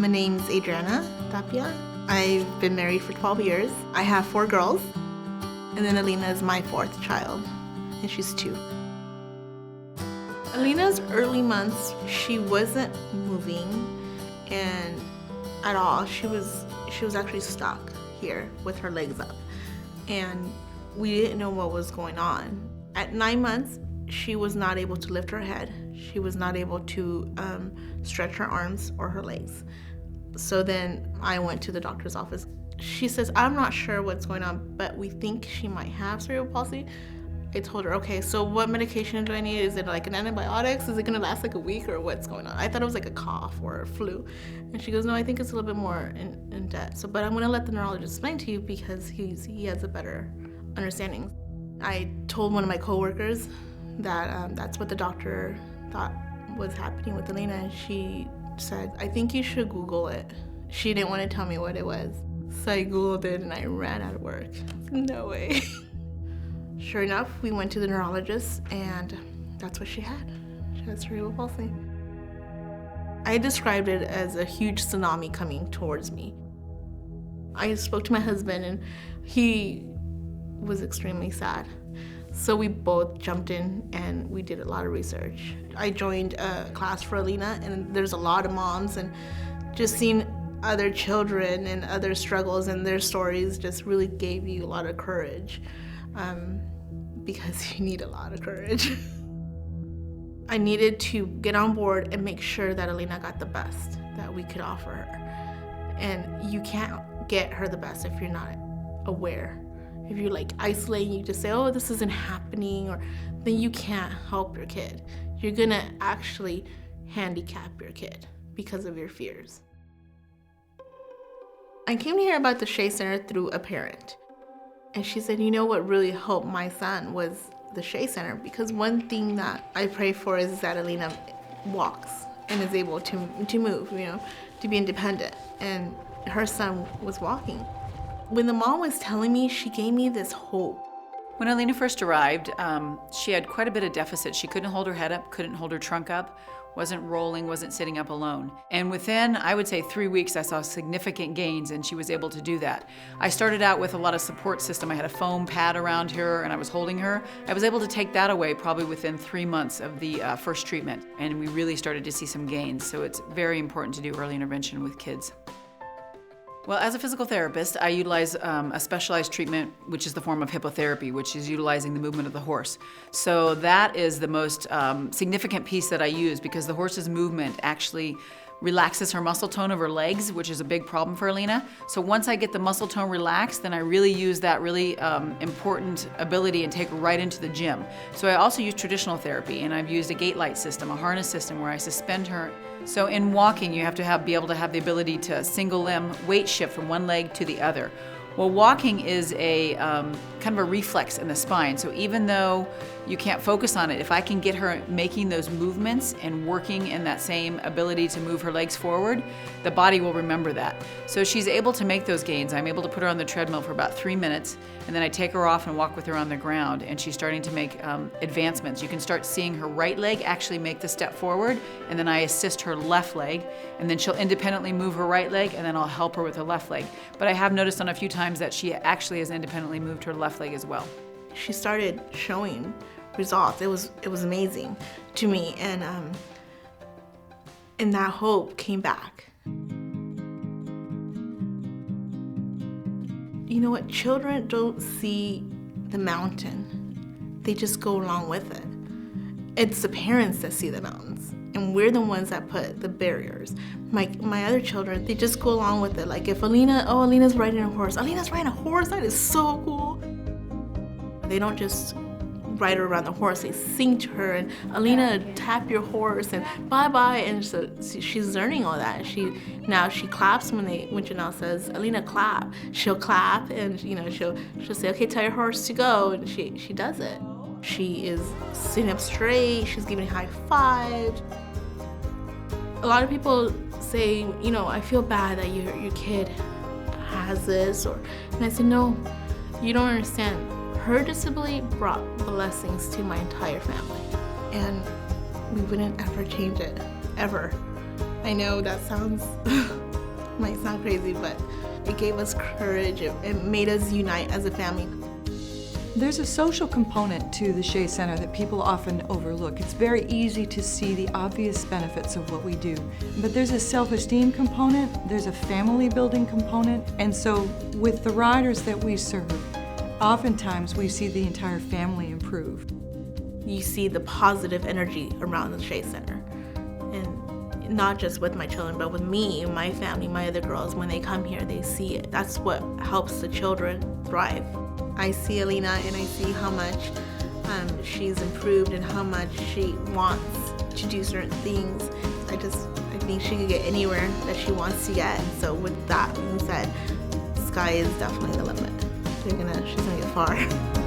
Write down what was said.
My name's Adriana Tapia. I've been married for 12 years. I have 4 girls, and then Alyna is my 4th child, and she's 2. Alyna's early months, she wasn't moving and at all. She was actually stuck here with her legs up, and we didn't know what was going on. At 9 months, she was not able to lift her head. She was not able to stretch her arms or her legs. So then I went to the doctor's office. She says, I'm not sure what's going on, but we think she might have cerebral palsy. I told her, okay, so what medication do I need? Is it like an antibiotics? Is it gonna last like a week, or what's going on? I thought it was like a cough or a flu. And she goes, no, I think it's a little bit more in depth. But I'm gonna let the neurologist explain to you because he has a better understanding. I told one of my coworkers that that's what the doctor thought was happening with Alyna, and she said, I think you should Google it. She didn't want to tell me what it was. So I Googled it and I ran out of work. No way. Sure enough, we went to the neurologist, and that's what she had. She had cerebral palsy. I described it as a huge tsunami coming towards me. I spoke to my husband, and he was extremely sad. So we both jumped in and we did a lot of research. I joined a class for Alyna, and there's a lot of moms, and just seeing other children and other struggles and their stories just really gave you a lot of courage. Because you need a lot of courage. I needed to get on board and make sure that Alyna got the best that we could offer her. And you can't get her the best if you're not aware. If you're like isolating, you just say, oh, this isn't happening, or then you can't help your kid. You're gonna actually handicap your kid because of your fears. I came to hear about the Shea Center through a parent. And she said, you know what really helped my son was the Shea Center, because one thing that I pray for is that Alyna walks and is able to move, to be independent. And her son was walking. When the mom was telling me, she gave me this hope. When Alyna first arrived, she had quite a bit of deficit. She couldn't hold her head up, couldn't hold her trunk up, wasn't rolling, wasn't sitting up alone. And within, I would say, 3 weeks, I saw significant gains, and she was able to do that. I started out with a lot of support system. I had a foam pad around her, and I was holding her. I was able to take that away probably within 3 months of the first treatment, and we really started to see some gains. So it's very important to do early intervention with kids. Well, as a physical therapist, I utilize a specialized treatment, which is the form of hippotherapy, which is utilizing the movement of the horse. So that is the most significant piece that I use, because the horse's movement actually relaxes her muscle tone of her legs, which is a big problem for Alyna. So once I get the muscle tone relaxed, then I really use that really important ability and take her right into the gym. So I also use traditional therapy, and I've used a gait light system, a harness system where I suspend her. So in walking, you have to be able to have the ability to single limb weight shift from one leg to the other. Well, walking is a kind of a reflex in the spine. So even though you can't focus on it, if I can get her making those movements and working in that same ability to move her legs forward, the body will remember that. So she's able to make those gains. I'm able to put her on the treadmill for about 3 minutes, and then I take her off and walk with her on the ground, and she's starting to make advancements. You can start seeing her right leg actually make the step forward, and then I assist her left leg, and then she'll independently move her right leg, and then I'll help her with her left leg. But I have noticed on a few times that she actually has independently moved her left leg as well. She started showing results. It was amazing to me, and that hope came back. You know what? Children don't see the mountain. They just go along with it. It's the parents that see the mountains, and we're the ones that put the barriers. My other children, they just go along with it. Like if Alyna's riding a horse. Alyna's riding a horse, that is so cool. They don't just ride her around the horse, they sing to her, and Alyna, tap your horse, and bye-bye, and so she's learning all that. She claps when Janelle says, Alyna, clap. She'll clap, and she'll say, okay, tell your horse to go, and she does it. She is sitting up straight, she's giving high fives. A lot of people say, I feel bad that your kid has this, and I said, no, you don't understand. Her disability brought blessings to my entire family, and we wouldn't ever change it, ever. I know that sounds Might sound crazy, but it gave us courage. It made us unite as a family. There's a social component to the Shea Center that people often overlook. It's very easy to see the obvious benefits of what we do, but there's a self-esteem component, there's a family building component, and so with the riders that we serve, oftentimes we see the entire family improve. You see the positive energy around the Shea Center. And not just with my children, but with me, my family, my other girls, when they come here, they see it. That's what helps the children thrive. I see Alyna and I see how much she's improved and how much she wants to do certain things. I think she could get anywhere that she wants to get. And so with that being said, sky is definitely the limit. She's gonna get far.